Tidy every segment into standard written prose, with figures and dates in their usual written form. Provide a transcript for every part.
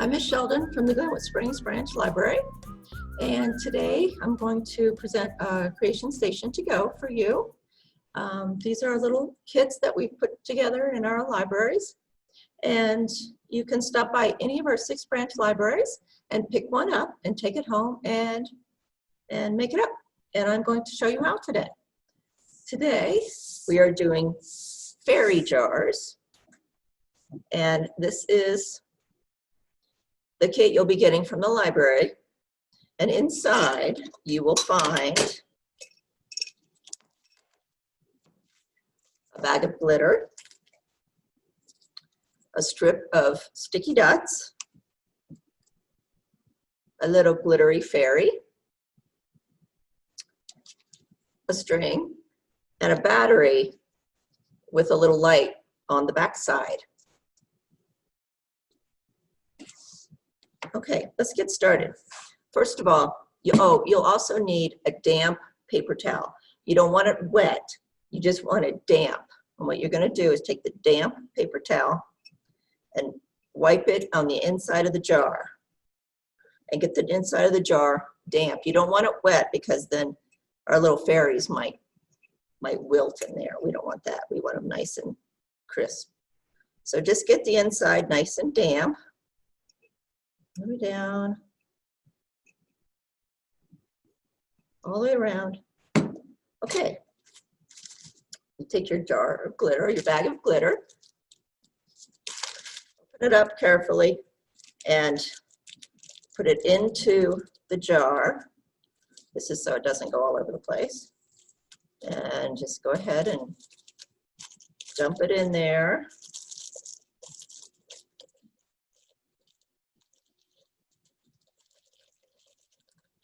I'm Miss Sheldon from the Glenwood Springs Branch Library, and today I'm going to present a creation station to go for you. These are little kits that we've put together in our libraries, and you can stop by any of our 6 branch libraries and pick one up and take it home and make it up. And I'm going to show you how today. Today we are doing fairy jars, and this is the kit you'll be getting from the library, and inside you will find a bag of glitter, a strip of sticky dots, a little glittery fairy, a string, and a battery with a little light on the back side. Okay, let's get started. First of all, you'll also need a damp paper towel. You don't want it wet, you just want it damp. And what you're going to do is take the damp paper towel and wipe it on the inside of the jar and get the inside of the jar damp. You don't want it wet because then our little fairies might wilt in there. We don't want that. We want them nice and crisp. So just get the inside nice and damp. Move it down all the way around. Okay, you take your jar of glitter, your bag of glitter, open it up carefully and put it into the jar. This is so it doesn't go all over the place. And just go ahead and dump it in there.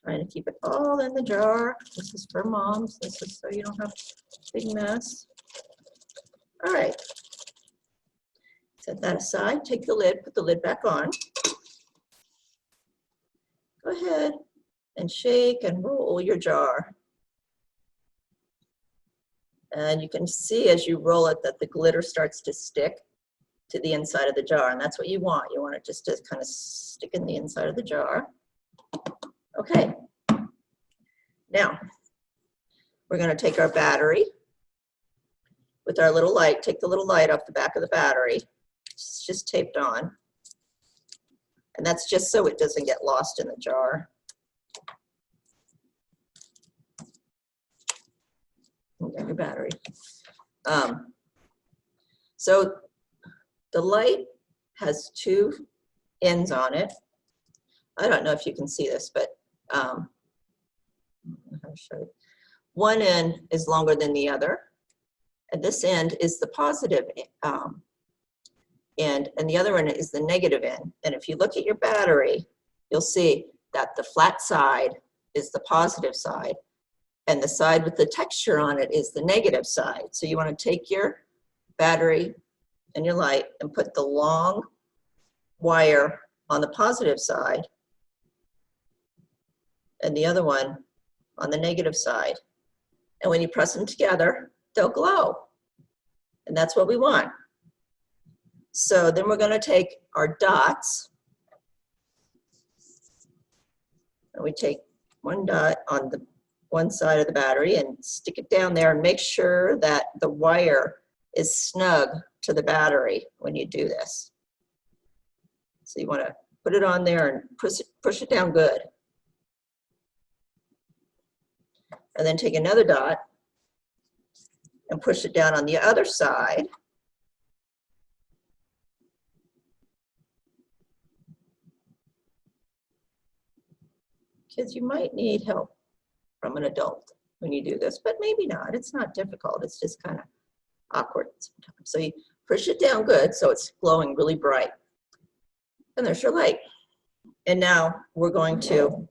Trying to keep it all in the jar. This is for moms. This is so you don't have a big mess. All right. Set that aside. Take the lid, put the lid back on. Go ahead and shake and roll your jar. And you can see as you roll it that the glitter starts to stick to the inside of the jar. And that's what you want. You want it just to kind of stick in the inside of the jar. Okay, now we're going to take our battery with our little light, take the little light off the back of the battery. It's just taped on. And that's just so it doesn't get lost in the jar. You got your battery. So the light has 2 ends on it. I don't know if you can see this, but I'll show you. One end is longer than the other, and this end is the positive end, and the other end is the negative end. And if you look at your battery, you'll see that the flat side is the positive side, and the side with the texture on it is the negative side. So you want to take your battery and your light and put the long wire on the positive side and the other one on the negative side. And when you press them together, they'll glow. And that's what we want. So then we're going to take our dots, and we take one dot on the one side of the battery and stick it down there, and make sure that the wire is snug to the battery when you do this. So you want to put it on there and push it down good. And then take another dot and push it down on the other side. Kids, you might need help from an adult when you do this, but maybe not. It's not difficult. It's just kind of awkward sometimes. So you push it down good so it's glowing really bright. And there's your light. And now we're going to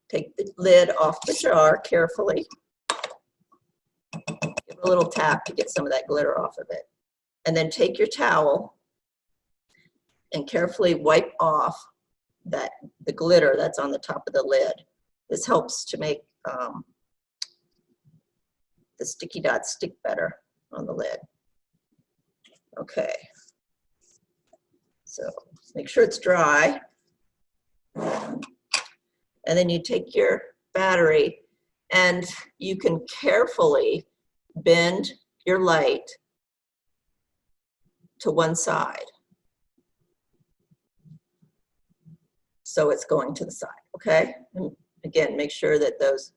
take the lid off the jar carefully. Give it a little tap to get some of that glitter off of it. And then take your towel and carefully wipe off the glitter that's on the top of the lid. This helps to make the sticky dots stick better on the lid. Okay. So make sure it's dry. And then you take your battery and you can carefully bend your light to one side. So it's going to the side, okay? And again, make sure that those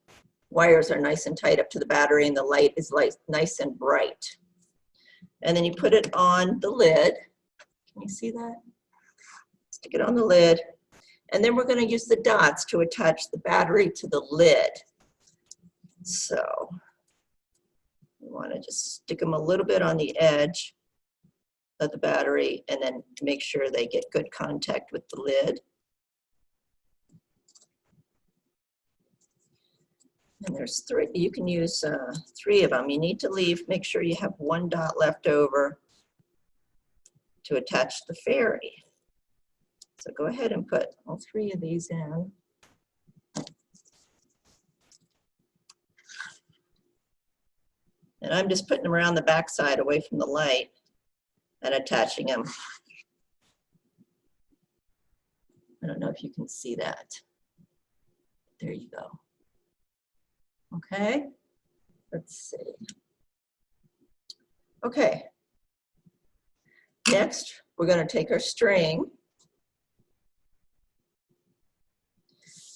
wires are nice and tight up to the battery and the light is nice and bright. And then you put it on the lid. Can you see that? Stick it on the lid. And then we're going to use the dots to attach the battery to the lid. So you want to just stick them a little bit on the edge of the battery and then make sure they get good contact with the lid. And there's three, you can use 3 of them. You need to make sure you have 1 dot left over to attach the fairy. So go ahead and put all 3 of these in. And I'm just putting them around the back side away from the light and attaching them. I don't know if you can see that. There you go. Okay, let's see. Okay, next we're going to take our string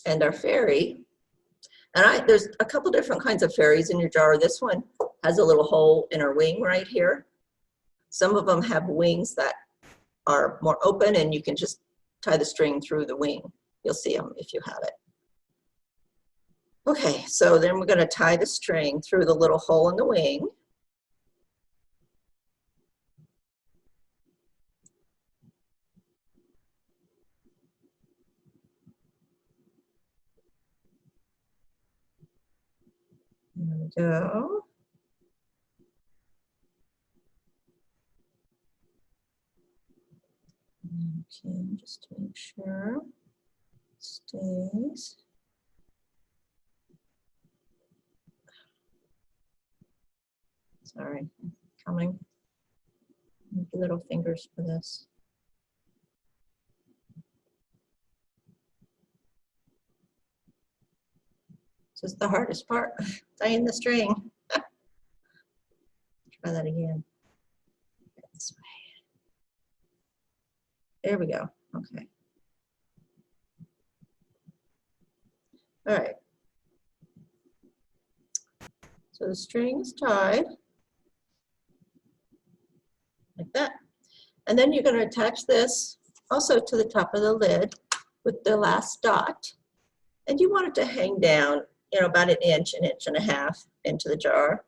and our fairy. And there's a couple different kinds of fairies in your jar. This one has a little hole in her wing right here. Some of them have wings that are more open and you can just tie the string through the wing. You'll see them if you have it. Okay, so then we're going to tie the string through the little hole in the wing. There we go. Okay, just to make sure it stays. Sorry, coming. Little fingers for this. This is the hardest part, tying the string. Try that again. This way. There we go. Okay. All right. So the string is tied like that. And then you're going to attach this also to the top of the lid with the last dot. And you want it to hang down, you know, about an inch and a half into the jar.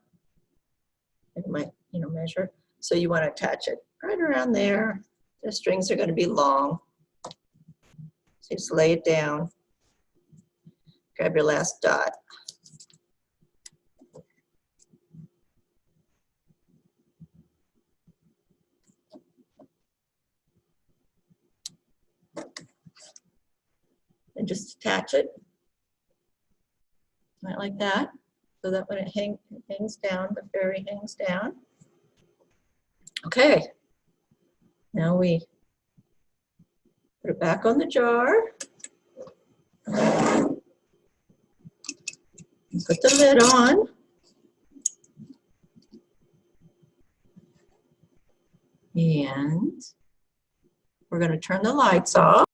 You might, you know, measure. So you want to attach it right around there. The strings are going to be long. So just lay it down. Grab your last dot. And just attach it right like that, so that when it hangs down, the fairy hangs down. Okay, now we put it back on the jar. And put the lid on. And we're going to turn the lights off.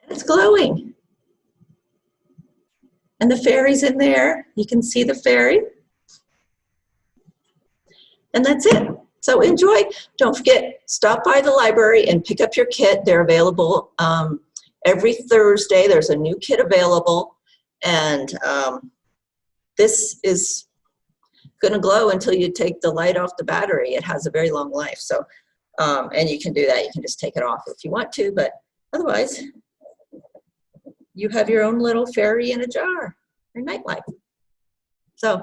And it's glowing. And the fairy's in there. You can see the fairy. And that's it. So enjoy. Don't forget, stop by the library and pick up your kit. They're available every Thursday. There's a new kit available. And this is going to glow until you take the light off the battery. It has a very long life. So, and you can do that. You can just take it off if you want to, but otherwise, you have your own little fairy in a jar, your nightlight. So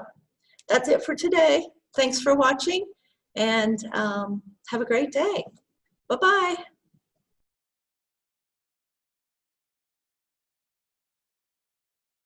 that's it for today. Thanks for watching, and have a great day. Bye-bye.